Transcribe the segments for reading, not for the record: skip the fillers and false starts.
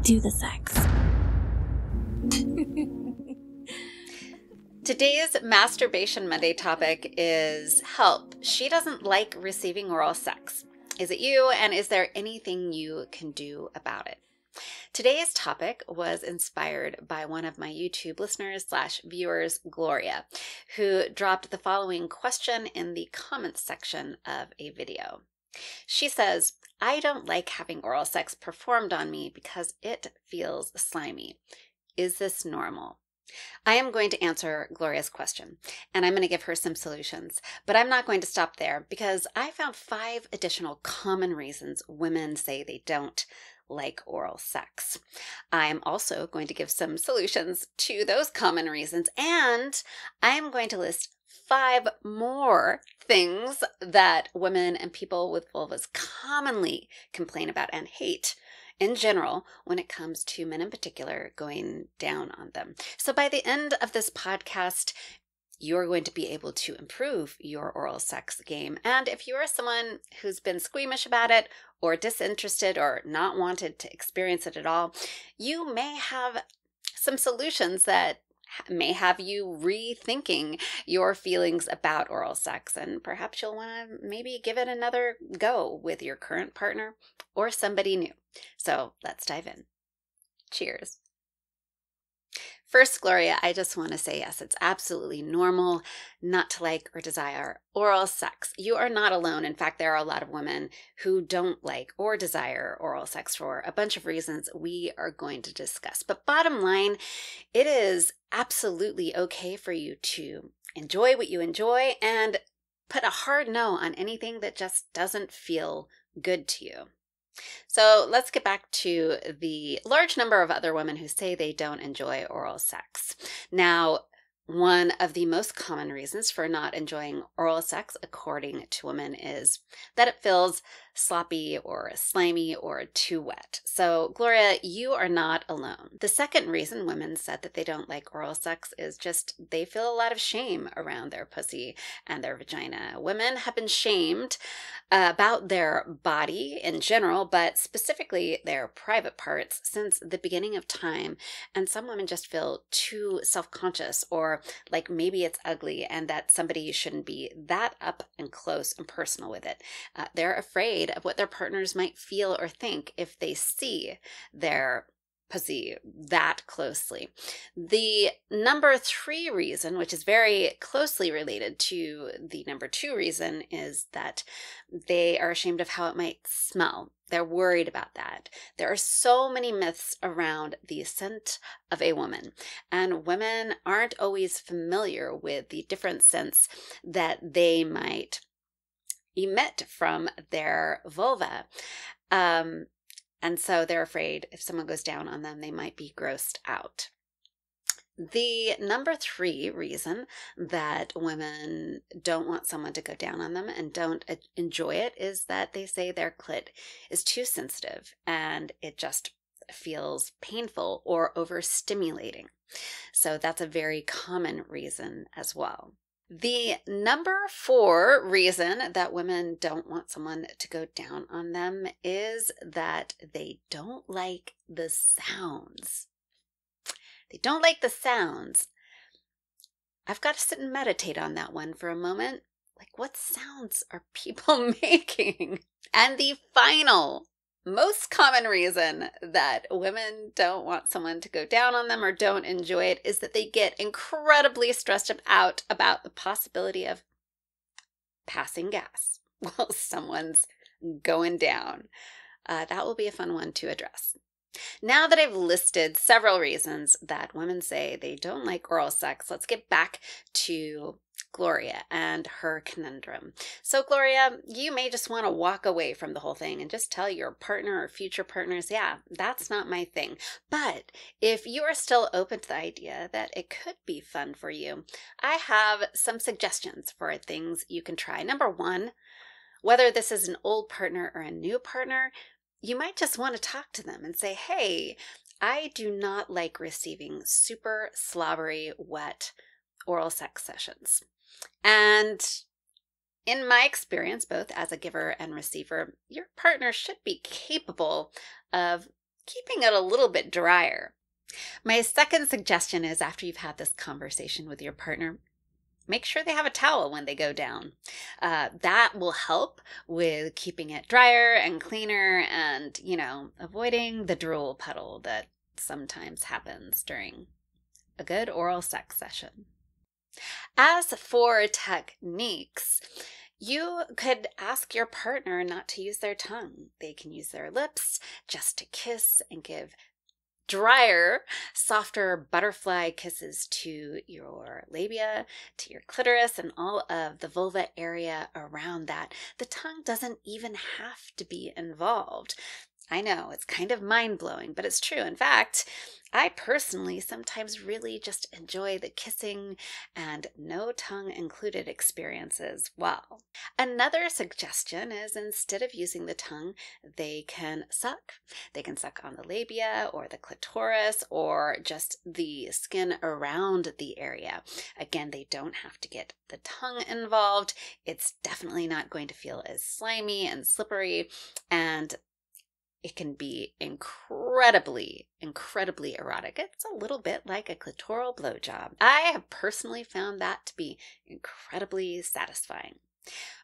do the sex. Today's Masturbation Monday topic is help. She doesn't like receiving oral sex. Is it you, and is there anything you can do about it? Today's topic was inspired by one of my YouTube listeners/viewers, Gloria, who dropped the following question in the comments section of a video. She says, "I don't like having oral sex performed on me because it feels slimy. Is this normal?" I am going to answer Gloria's question, and I'm going to give her some solutions, but I'm not going to stop there because I found 5 additional common reasons women say they don't like oral sex. I'm also going to give some solutions to those common reasons, and I am going to list 5 more things that women and people with vulvas commonly complain about and hate in general when it comes to men in particular going down on them. So by the end of this podcast, you're going to be able to improve your oral sex game. And if you are someone who's been squeamish about it or disinterested or not wanted to experience it at all, you may have some solutions that may have you rethinking your feelings about oral sex, and perhaps you'll want to maybe give it another go with your current partner or somebody new. So let's dive in. Cheers. First, Gloria, I just want to say yes, it's absolutely normal not to like or desire oral sex. You are not alone. In fact, there are a lot of women who don't like or desire oral sex for a bunch of reasons we are going to discuss. But bottom line, it is absolutely okay for you to enjoy what you enjoy and put a hard no on anything that just doesn't feel good to you. So let's get back to the large number of other women who say they don't enjoy oral sex. Now, one of the most common reasons for not enjoying oral sex, according to women, is that it feels sloppy or slimy or too wet. So, Gloria, you are not alone. The second reason women said that they don't like oral sex is just they feel a lot of shame around their pussy and their vagina. Women have been shamed about their body in general, but specifically their private parts since the beginning of time. And some women just feel too self-conscious or like maybe it's ugly and that somebody shouldn't be that up and close and personal with it. They're afraid of what their partners might feel or think if they see their pussy that closely. The number 3 reason, which is very closely related to the number 2 reason, is that they are ashamed of how it might smell. They're worried about that. There are so many myths around the scent of a woman, and women aren't always familiar with the different scents that they might emit from their vulva. And so they're afraid if someone goes down on them, they might be grossed out. The number 3 reason that women don't want someone to go down on them and don't enjoy it is that they say their clit is too sensitive and it just feels painful or overstimulating. So that's a very common reason as well. The number 4 reason that women don't want someone to go down on them is that they don't like the sounds. They don't like the sounds. I've got to sit and meditate on that one for a moment. Like, what sounds are people making? And the final most common reason that women don't want someone to go down on them or don't enjoy it is that they get incredibly stressed out about the possibility of passing gas while someone's going down. That will be a fun one to address. Now that I've listed several reasons that women say they don't like oral sex, let's get back to Gloria and her conundrum. So Gloria, you may just want to walk away from the whole thing and just tell your partner or future partners, yeah, that's not my thing. But if you are still open to the idea that it could be fun for you, I have some suggestions for things you can try. Number 1, whether this is an old partner or a new partner, you might just want to talk to them and say, hey, I do not like receiving super slobbery, wet oral sex sessions. And in my experience, both as a giver and receiver, your partner should be capable of keeping it a little bit drier. My second suggestion is after you've had this conversation with your partner, make sure they have a towel when they go down. That will help with keeping it drier and cleaner and, avoiding the drool puddle that sometimes happens during a good oral sex session. As for techniques, you could ask your partner not to use their tongue. They can use their lips just to kiss and give drier, softer butterfly kisses to your labia, to your clitoris, and all of the vulva area around that. The tongue doesn't even have to be involved. I know it's kind of mind-blowing, but it's true. In fact, I personally sometimes really just enjoy the kissing and no tongue included experience as well. Another suggestion is instead of using the tongue, they can suck. They can suck on the labia or the clitoris or just the skin around the area. Again, they don't have to get the tongue involved. It's definitely not going to feel as slimy and slippery, and it can be incredibly, incredibly erotic. It's a little bit like a clitoral blowjob. I have personally found that to be incredibly satisfying.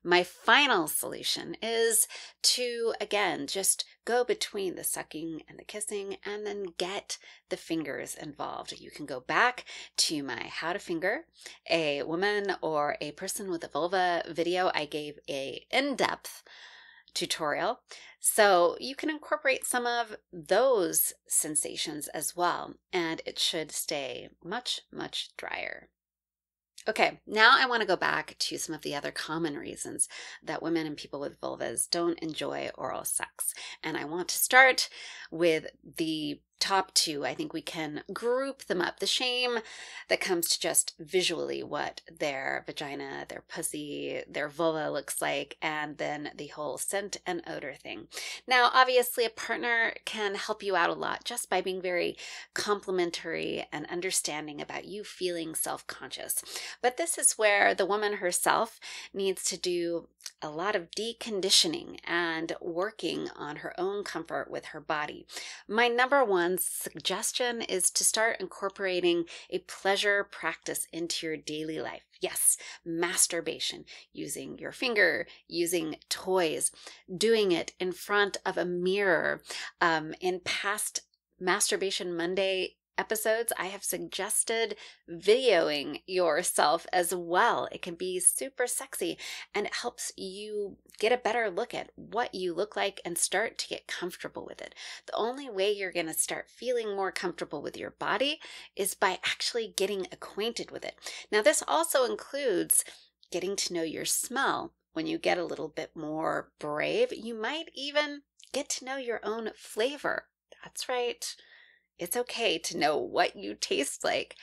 My final solution is to, again, just go between the sucking and the kissing and then get the fingers involved. You can go back to my How to Finger a Woman or a Person with a Vulva video. I gave a in-depth tutorial. So you can incorporate some of those sensations as well, and it should stay much, much drier. Okay, now I want to go back to some of the other common reasons that women and people with vulvas don't enjoy oral sex. And I want to start with the top two. I think we can group them up. The shame that comes to just visually what their vagina, their pussy, their vulva looks like, and then the whole scent and odor thing. Now, obviously, a partner can help you out a lot just by being very complimentary and understanding about you feeling self-conscious. But this is where the woman herself needs to do a lot of deconditioning and working on her own comfort with her body. My number one suggestion is to start incorporating a pleasure practice into your daily life. Yes, masturbation, using your finger, using toys, doing it in front of a mirror. In past Masturbation Monday episodes, I have suggested videoing yourself as well. It can be super sexy and it helps you get a better look at what you look like and start to get comfortable with it. The only way you're going to start feeling more comfortable with your body is by actually getting acquainted with it. Now, this also includes getting to know your smell. When you get a little bit more brave, you might even get to know your own flavor. That's right. It's okay to know what you taste like.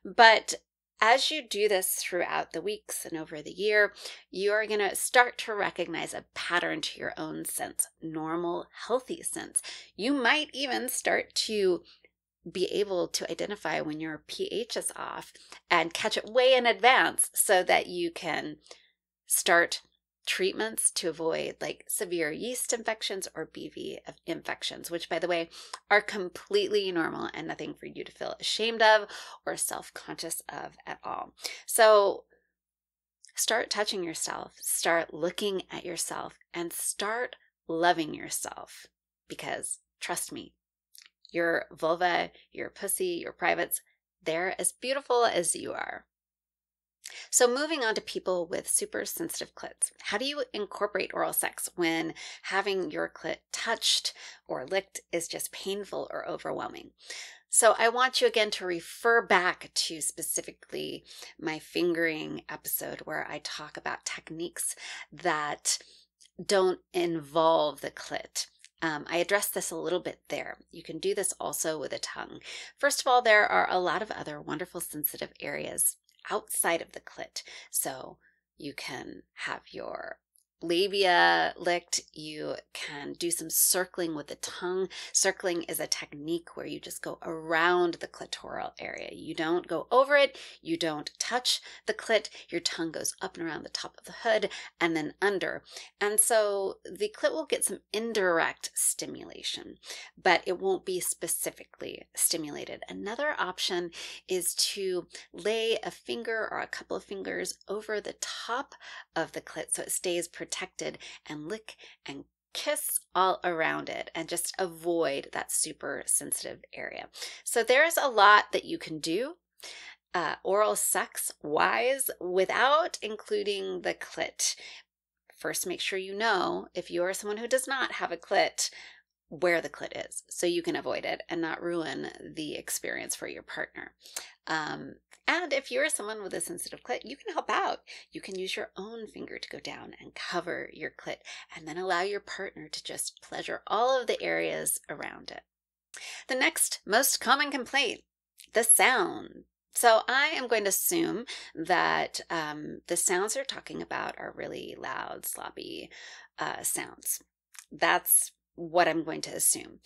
But as you do this throughout the weeks and over the year, you are going to start to recognize a pattern to your own sense, normal, healthy sense. You might even start to be able to identify when your pH is off and catch it way in advance so that you can start treatments to avoid like severe yeast infections or BV infections, which by the way are completely normal and nothing for you to feel ashamed of or self-conscious of at all. So start touching yourself, start looking at yourself, and start loving yourself, because trust me, your vulva, your pussy, your privates, they're as beautiful as you are. So moving on to people with super sensitive clits. How do you incorporate oral sex when having your clit touched or licked is just painful or overwhelming? So I want you again to refer back to specifically my fingering episode where I talk about techniques that don't involve the clit. I addressed this a little bit there. You can do this also with a tongue. First of all, there are a lot of other wonderful sensitive areas outside of the clit. So you can have your labia licked. You can do some circling with the tongue. Circling is a technique where you just go around the clitoral area. You don't go over it. You don't touch the clit. Your tongue goes up and around the top of the hood and then under. And so the clit will get some indirect stimulation, but it won't be specifically stimulated. Another option is to lay a finger or a couple of fingers over the top of the clit so it stays protected, and lick and kiss all around it and just avoid that super sensitive area. So there's a lot that you can do oral sex wise without including the clit. First, make sure you know, if you are someone who does not have a clit, where the clit is so you can avoid it and not ruin the experience for your partner. And if you're someone with a sensitive clit, you can help out. You can use your own finger to go down and cover your clit and then allow your partner to just pleasure all of the areas around it. The next most common complaint, the sound. So I am going to assume that the sounds they're talking about are really loud, sloppy sounds. That's what I'm going to assume.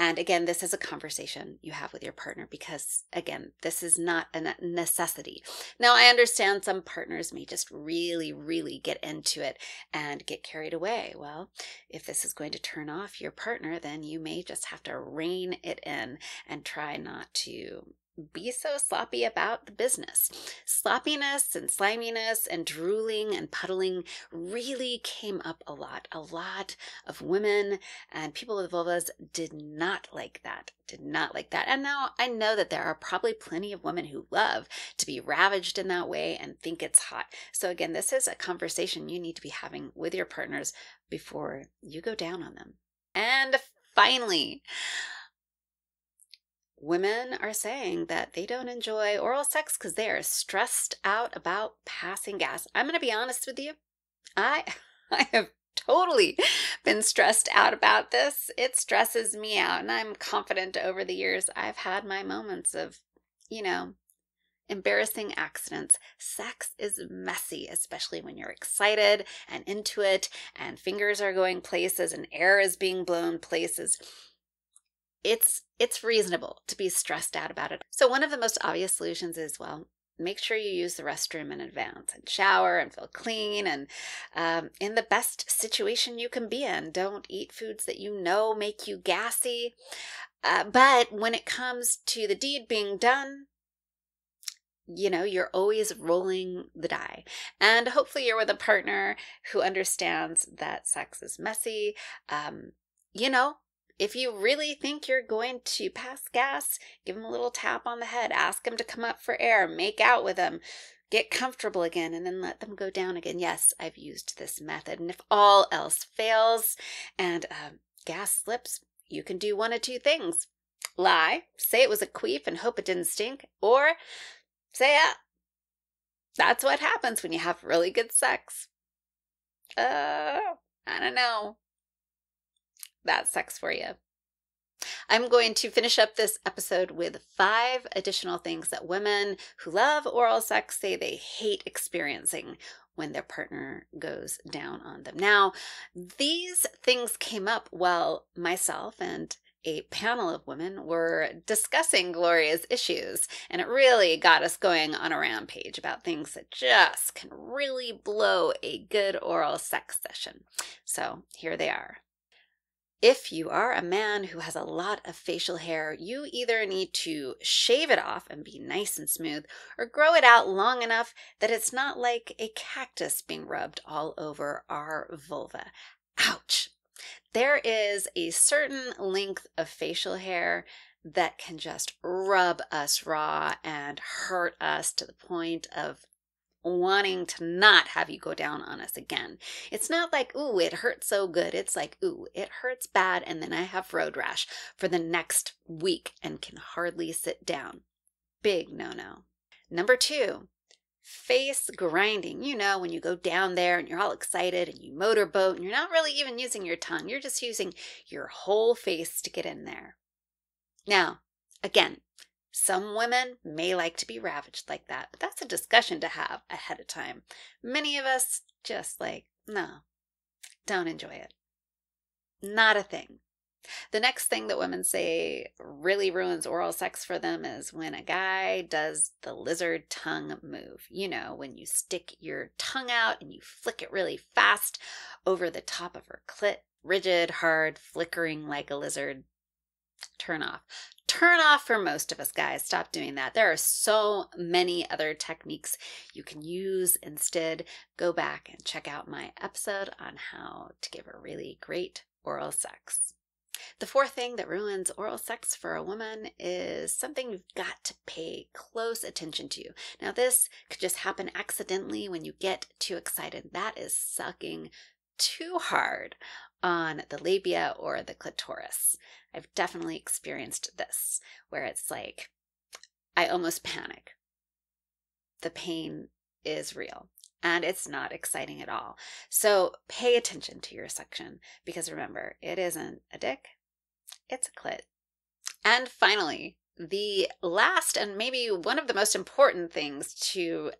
And again, this is a conversation you have with your partner because, again, this is not a necessity. Now, I understand some partners may just really, really get into it and get carried away. Well, if this is going to turn off your partner, then you may just have to rein it in and try not to be so sloppy about the business. Sloppiness and sliminess and drooling and puddling really came up a lot. A lot of women and people with vulvas did not like that. And now I know that there are probably plenty of women who love to be ravaged in that way and think it's hot. So again, this is a conversation you need to be having with your partners before you go down on them. And finally, women are saying that they don't enjoy oral sex because they are stressed out about passing gas. I'm going to be honest with you. I have totally been stressed out about this. It stresses me out, and I'm confident over the years I've had my moments of, embarrassing accidents. Sex is messy, especially when you're excited and into it, and fingers are going places and air is being blown places. It's reasonable to be stressed out about it. So one of the most obvious solutions is, well, make sure you use the restroom in advance and shower and feel clean and in the best situation you can be in. Don't eat foods that you know make you gassy. But when it comes to the deed being done, you're always rolling the die. And hopefully you're with a partner who understands that sex is messy. If you really think you're going to pass gas, give him a little tap on the head, ask him to come up for air, make out with him, get comfortable again, and then let them go down again. Yes, I've used this method. And if all else fails and gas slips, you can do one of two things. Lie, say it was a queef and hope it didn't stink, or say, that's what happens when you have really good sex. I don't know. That's sex for you. I'm going to finish up this episode with 5 additional things that women who love oral sex say they hate experiencing when their partner goes down on them. Now, these things came up while myself and a panel of women were discussing Gloria's issues, and it really got us going on a rampage about things that just can really blow a good oral sex session. So here they are. If you are a man who has a lot of facial hair, you either need to shave it off and be nice and smooth, or grow it out long enough that it's not like a cactus being rubbed all over our vulva. Ouch! There is a certain length of facial hair that can just rub us raw and hurt us to the point of wanting to not have you go down on us again. It's not like, ooh, it hurts so good. It's like, ooh, it hurts bad, and then I have road rash for the next week and can hardly sit down. Big no-no. Number 2, face grinding. When you go down there and you're all excited and you motorboat and you're not really even using your tongue. You're just using your whole face to get in there. Now, again, some women may like to be ravaged like that, but that's a discussion to have ahead of time. Many of us just no, don't enjoy it. Not a thing. The next thing that women say really ruins oral sex for them is when a guy does the lizard tongue move. You know, when you stick your tongue out and you flick it really fast over the top of her clit. Rigid, hard, flickering like a lizard. Turn off. Turn off for most of us guys. Stop doing that. There are so many other techniques you can use instead. Go back and check out my episode on how to give a really great oral sex. The fourth thing that ruins oral sex for a woman is something you've got to pay close attention to. Now, this could just happen accidentally when you get too excited. That is sucking too hard on the labia or the clitoris. I've definitely experienced this, where it's like, I almost panic. The pain is real. And it's not exciting at all. So pay attention to your suction, because remember, it isn't a dick, it's a clit. And finally, the last and maybe one of the most important things to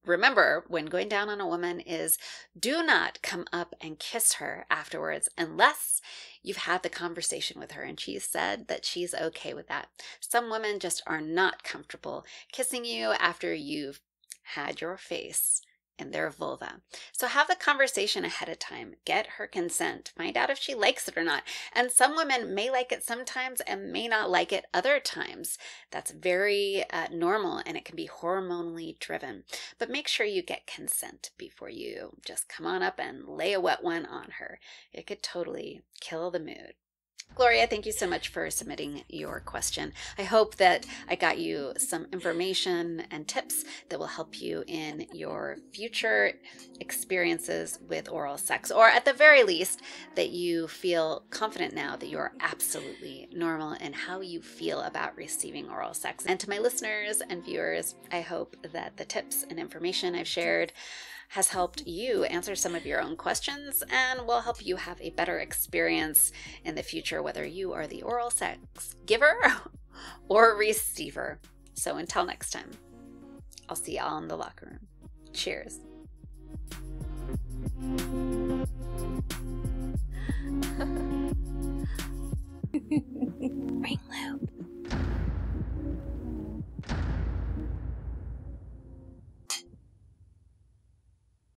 remember when going down on a woman is do not come up and kiss her afterwards unless you've had the conversation with her and she's said that she's okay with that. Some women just are not comfortable kissing you after you've had your face in their vulva. So have the conversation ahead of time. Get her consent. Find out if she likes it or not. And some women may like it sometimes and may not like it other times. That's very normal, and it can be hormonally driven. But make sure you get consent before you just come on up and lay a wet one on her. It could totally kill the mood. Gloria, thank you so much for submitting your question. I hope that I got you some information and tips that will help you in your future experiences with oral sex, or at the very least, that you feel confident now that you're absolutely normal in how you feel about receiving oral sex. And to my listeners and viewers, I hope that the tips and information I've shared has helped you answer some of your own questions and will help you have a better experience in the future, whether you are the oral sex giver or receiver. So until next time, I'll see y'all in the locker room. Cheers. Ringlet.